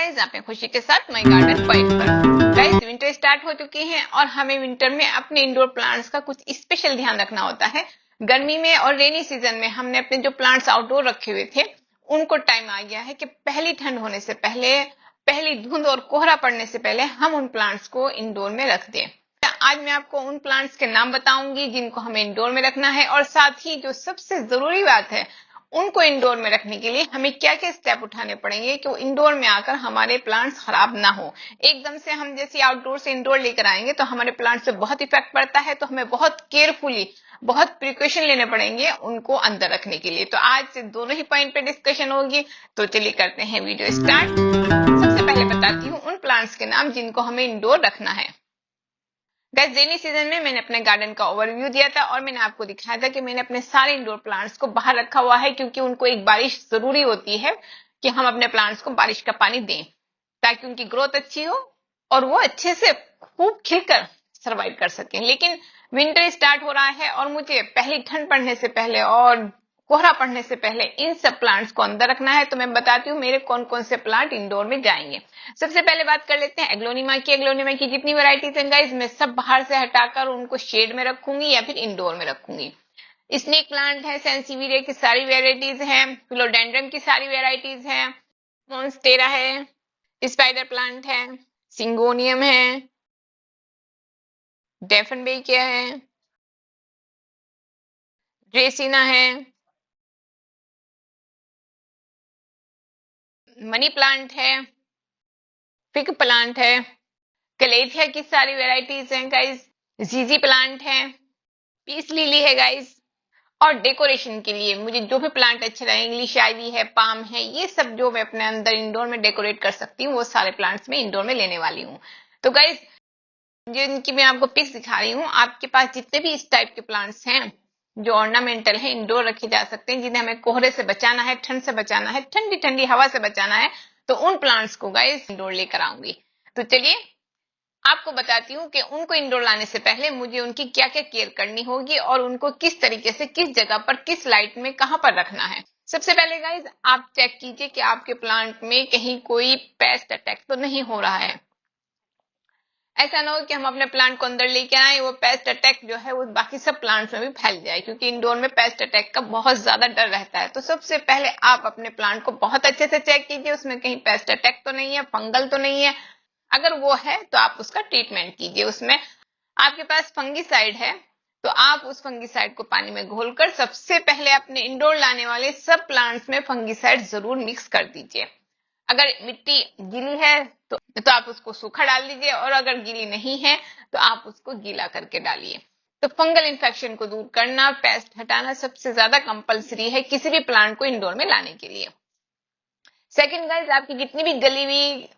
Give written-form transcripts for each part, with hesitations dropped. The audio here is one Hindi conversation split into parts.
गाइस, आप हैं खुशी के साथ माय गार्डन पॉइंट पर। गाइस, विंटर स्टार्ट हो चुकी है और हमें विंटर में अपने इंडोर प्लांट्स का कुछ स्पेशल ध्यान रखना होता है। गर्मी में और रेनी सीजन में हमने अपने जो प्लांट्स आउटडोर रखे हुए थे उनको टाइम आ गया है कि पहली ठंड होने से पहले, पहली धुंध और कोहरा पड़ने से पहले हम उन प्लांट्स को इंडोर में रख दें। आज मैं आपको उन प्लांट्स के नाम बताऊंगी जिनको हमें इंडोर में रखना है, और साथ ही जो सबसे जरूरी बात है, उनको इंडोर में रखने के लिए हमें क्या क्या स्टेप उठाने पड़ेंगे कि वो इंडोर में आकर हमारे प्लांट्स खराब ना हो। एकदम से हम जैसे आउटडोर से इंडोर लेकर आएंगे तो हमारे प्लांट्स पे बहुत इफेक्ट पड़ता है, तो हमें बहुत केयरफुली, बहुत प्रिकॉशन लेने पड़ेंगे उनको अंदर रखने के लिए। तो आज से दोनों ही पॉइंट पे डिस्कशन होगी, तो चलिए करते हैं वीडियो स्टार्ट। सबसे पहले बताती हूँ उन प्लांट्स के नाम जिनको हमें इंडोर रखना है। गाइस, रेनी सीजन में मैंने अपने गार्डन का ओवरव्यू दिया था और मैंने आपको दिखाया था कि मैंने अपने सारे इंडोर प्लांट्स को बाहर रखा हुआ है, क्योंकि उनको एक बारिश जरूरी होती है कि हम अपने प्लांट्स को बारिश का पानी दें ताकि उनकी ग्रोथ अच्छी हो और वो अच्छे से खूब खिलकर सरवाइव कर सकें। लेकिन विंटर स्टार्ट हो रहा है और मुझे पहली ठंड पड़ने से पहले और कोहरा पड़ने से पहले इन सब प्लांट्स को अंदर रखना है। तो मैं बताती हूँ मेरे कौन कौन से प्लांट इंडोर में जाएंगे। सबसे पहले बात कर लेते हैं एग्लोनिमा की। एग्लोनिमा की जितनी वैरायटीज हैं गाइस, मैं सब बाहर से हटाकर उनको शेड में रखूंगी या फिर इंडोर में रखूंगी। स्नेक प्लांट है, सेंसिविरिया की सारी वेराइटीज हैं, फिलोडेंड्रन की सारी वेराइटीज हैं, मॉन्स्टेरा है, स्पाइडर प्लांट है, सिंगोनियम है, डेफनबेकिया है, ड्रेसिना है, मनी प्लांट है, फिग प्लांट है, कलेथिया की सारी वेराइटीज हैं गाइस, जीजी प्लांट है, पीस लिली है गाइस। और डेकोरेशन के लिए मुझे जो भी प्लांट अच्छे लगे, इंग्लिश आइवी है, पाम है, ये सब जो मैं अपने अंदर इंडोर में डेकोरेट कर सकती हूँ वो सारे प्लांट्स में इंडोर में लेने वाली हूँ। तो गाइस, जिनकी मैं आपको पिक्स दिखा रही हूँ, आपके पास जितने भी इस टाइप के प्लांट्स हैं जो ऑर्नामेंटल है, इंडोर रखे जा सकते हैं, जिन्हें हमें कोहरे से बचाना है, ठंड से बचाना है, ठंडी ठंडी हवा से बचाना है, तो उन प्लांट्स को गाइस इंडोर लेकर आऊंगी। तो चलिए आपको बताती हूँ कि उनको इंडोर लाने से पहले मुझे उनकी क्या क्या केयर करनी होगी और उनको किस तरीके से, किस जगह पर, किस लाइट में, कहां पर रखना है। सबसे पहले गाइस, आप चेक कीजिए कि आपके प्लांट में कहीं कोई पेस्ट अटैक तो नहीं हो रहा है। ऐसा ना हो कि हम अपने प्लांट को अंदर लेके आए, वो पेस्ट अटैक जो है वो बाकी सब प्लांट्स में भी फैल जाए, क्योंकि इंडोर में पेस्ट अटैक का बहुत ज्यादा डर रहता है। तो सबसे पहले आप अपने प्लांट को बहुत अच्छे से चेक कीजिए, उसमें कहीं पेस्ट अटैक तो नहीं है, फंगल तो नहीं है। अगर वो है तो आप उसका ट्रीटमेंट कीजिए। उसमें आपके पास फंगीसाइड है तो आप उस फंगीसाइड को पानी में घोलकर सबसे पहले अपने इंडोर लाने वाले सब प्लांट्स में फंगीसाइड जरूर मिक्स कर दीजिए। अगर मिट्टी गीली है तो आप उसको सूखा डाल दीजिए, और अगर गीली नहीं है तो आप उसको गीला करके डालिए। तो फंगल इन्फेक्शन को दूर करना, पेस्ट हटाना सबसे ज्यादा कंपलसरी है किसी भी प्लांट को इंडोर में लाने के लिए। सेकंड गाइस, आपकी जितनी भी गली हुई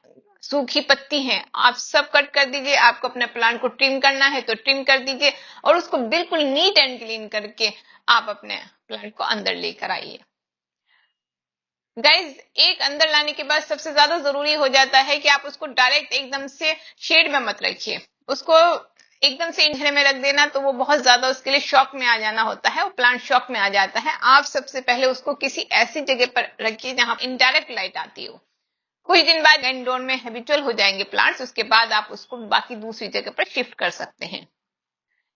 सूखी पत्ती हैं आप सब कट कर दीजिए। आपको अपने प्लांट को ट्रिम करना है तो ट्रिम कर दीजिए, और उसको बिल्कुल नीट एंड क्लीन करके आप अपने प्लांट को अंदर लेकर आइए। गाइज, एक अंदर लाने के बाद सबसे ज्यादा जरूरी हो जाता है कि आप उसको डायरेक्ट एकदम से शेड में मत रखिए। उसको एकदम से इंधने में रख देना तो वो बहुत ज्यादा, उसके लिए शॉक में आ जाना होता है, वो प्लांट शॉक में आ जाता है। आप सबसे पहले उसको किसी ऐसी जगह पर रखिए जहां इनडायरेक्ट लाइट आती हो। कुछ दिन बाद इंडोर में हैबिचुअल हो जाएंगे प्लांट्स, उसके बाद आप उसको बाकी दूसरी जगह पर शिफ्ट कर सकते हैं।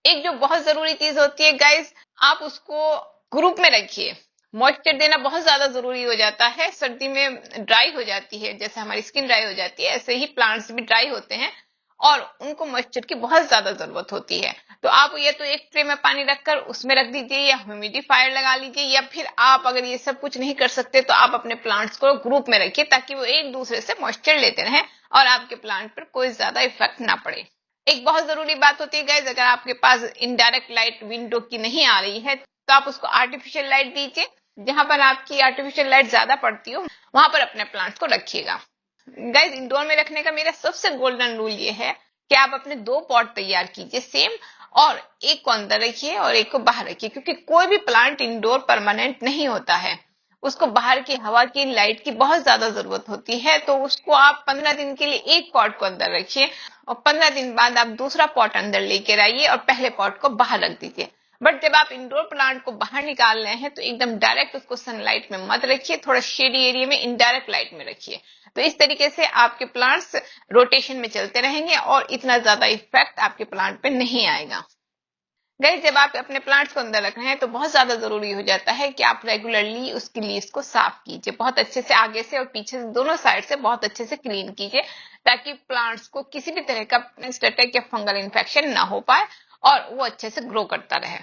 एक जो बहुत जरूरी चीज होती है गाइस, आप उसको ग्रुप में रखिए। मॉइस्चर देना बहुत ज्यादा जरूरी हो जाता है। सर्दी में ड्राई हो जाती है, जैसे हमारी स्किन ड्राई हो जाती है, ऐसे ही प्लांट्स भी ड्राई होते हैं और उनको मॉइस्चर की बहुत ज्यादा जरूरत होती है। तो आप ये तो एक ट्रे में पानी रखकर उसमें रख दीजिए, या ह्यूमिडिफायर लगा लीजिए, या फिर आप अगर ये सब कुछ नहीं कर सकते तो आप अपने प्लांट्स को ग्रुप में रखिए, ताकि वो एक दूसरे से मॉइस्चर लेते रहें और आपके प्लांट पर कोई ज्यादा इफेक्ट ना पड़े। एक बहुत जरूरी बात होती है गाइस, अगर आपके पास इनडायरेक्ट लाइट विंडो की नहीं आ रही है तो आप उसको आर्टिफिशियल लाइट दीजिए। जहां पर आपकी आर्टिफिशियल लाइट ज्यादा पड़ती हो वहां पर अपने प्लांट्स को रखिएगा। गाइस, इंडोर में रखने का मेरा सबसे गोल्डन रूल ये है कि आप अपने 2 पॉट तैयार कीजिए सेम, और एक को अंदर रखिए और एक को बाहर रखिए, क्योंकि कोई भी प्लांट इंडोर परमानेंट नहीं होता है। उसको बाहर की हवा की, लाइट की बहुत ज्यादा जरूरत होती है। तो उसको आप 15 दिन के लिए एक पॉट को अंदर रखिए और 15 दिन बाद आप दूसरा पॉट अंदर लेकर आइए और पहले पॉट को बाहर रख दीजिए। बट जब आप इंडोर प्लांट को बाहर निकाल रहे हैं तो एकदम डायरेक्ट उसको सनलाइट में मत रखिए, थोड़ा शेडी एरिया में इनडायरेक्ट लाइट में रखिए। तो इस तरीके से आपके प्लांट्स रोटेशन में चलते रहेंगे और इतना ज्यादा इफेक्ट आपके प्लांट पे नहीं आएगा। गाइस, जब आप अपने प्लांट्स को अंदर रख रहे हैं तो बहुत ज्यादा जरूरी हो जाता है कि आप रेगुलरली उसकी लीव्स को साफ कीजिए, बहुत अच्छे से आगे से और पीछे से दोनों साइड से बहुत अच्छे से क्लीन कीजिए, ताकि प्लांट्स को किसी भी तरह का पेस्ट अटैक या फंगल इन्फेक्शन ना हो पाए और वो अच्छे से ग्रो करता रहे।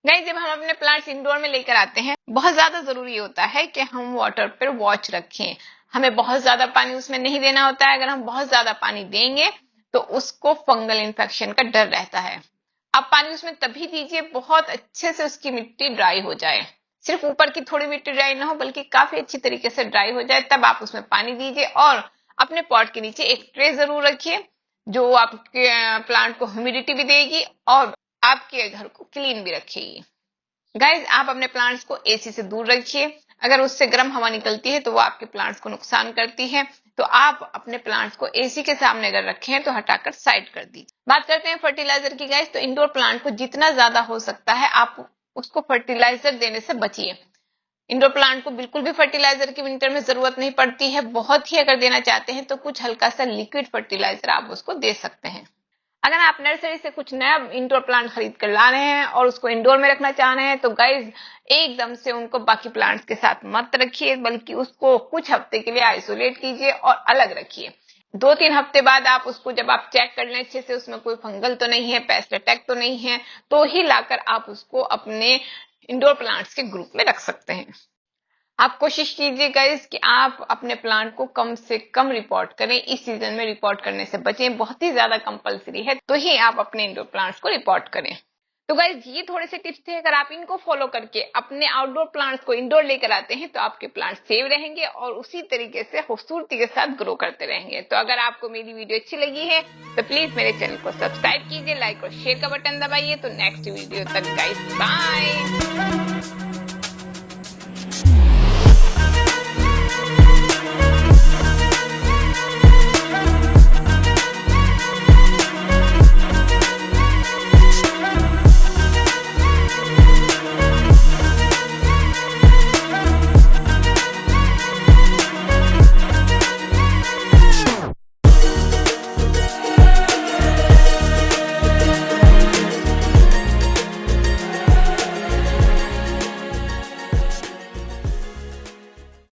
गाइस, जब हम अपने प्लांट्स इंडोर में लेकर आते हैं बहुत ज्यादा जरूरी होता है कि हम वाटर पर वॉच रखें। हमें बहुत ज्यादा पानी उसमें नहीं देना होता है। अगर हम बहुत ज्यादा पानी देंगे तो उसको फंगल इन्फेक्शन का डर रहता है। आप पानी उसमें तभी दीजिए बहुत अच्छे से उसकी मिट्टी ड्राई हो जाए, सिर्फ ऊपर की थोड़ी मिट्टी ड्राई ना हो बल्कि काफी अच्छी तरीके से ड्राई हो जाए, तब आप उसमें पानी दीजिए। और अपने पॉट के नीचे एक ट्रे जरूर रखिए जो आपके प्लांट को ह्यूमिडिटी भी देगी और आपके घर को क्लीन भी रखेगी। गाइज, आप अपने प्लांट्स को एसी से दूर रखिए। अगर उससे गर्म हवा निकलती है तो वो आपके प्लांट्स को नुकसान करती है। तो आप अपने प्लांट्स को एसी के सामने अगर रखे हैं तो हटाकर साइड कर दीजिए। बात करते हैं फर्टिलाइजर की। गाइज, तो इंडोर प्लांट को जितना ज्यादा हो सकता है आप उसको फर्टिलाइजर देने से बचिए। इंडोर प्लांट को बिल्कुल भी फर्टिलाइजर की विंटर में जरूरत नहीं पड़ती है। बहुत ही अगर देना चाहते हैं तो कुछ हल्का सा लिक्विड फर्टिलाइजर आप उसको दे सकते हैं। अगर आप नर्सरी से कुछ नया इंडोर प्लांट खरीद कर ला रहे हैं और उसको इंडोर में रखना चाह रहे हैं तो गाइज एकदम से उनको बाकी प्लांट्स के साथ मत रखिए, बल्कि उसको कुछ हफ्ते के लिए आइसोलेट कीजिए और अलग रखिए। 2-3 हफ्ते बाद आप उसको जब आप चेक कर लें अच्छे से उसमें कोई फंगल तो नहीं है, पेस्ट अटैक तो नहीं है, तो ही लाकर आप उसको अपने इंडोर प्लांट्स के ग्रुप में रख सकते हैं। आप कोशिश कीजिए गाइस कि आप अपने प्लांट को कम से कम रिपोर्ट करें। इस सीजन में रिपोर्ट करने से बचें, बहुत ही ज्यादा कंपलसरी है, तो ही आप अपने इंडोर प्लांट्स को रिपोर्ट करें। तो गाइस, ये थोड़े से टिप्स थे। अगर आप इनको फॉलो करके अपने आउटडोर प्लांट्स को इंडोर लेकर आते हैं तो आपके प्लांट्स सेव रहेंगे और उसी तरीके से खूबसूरती के साथ ग्रो करते रहेंगे। तो अगर आपको मेरी वीडियो अच्छी लगी है तो प्लीज मेरे चैनल को सब्सक्राइब कीजिए, लाइक और शेयर का बटन दबाइए। तो नेक्स्ट वीडियो तक गाइस, बाय।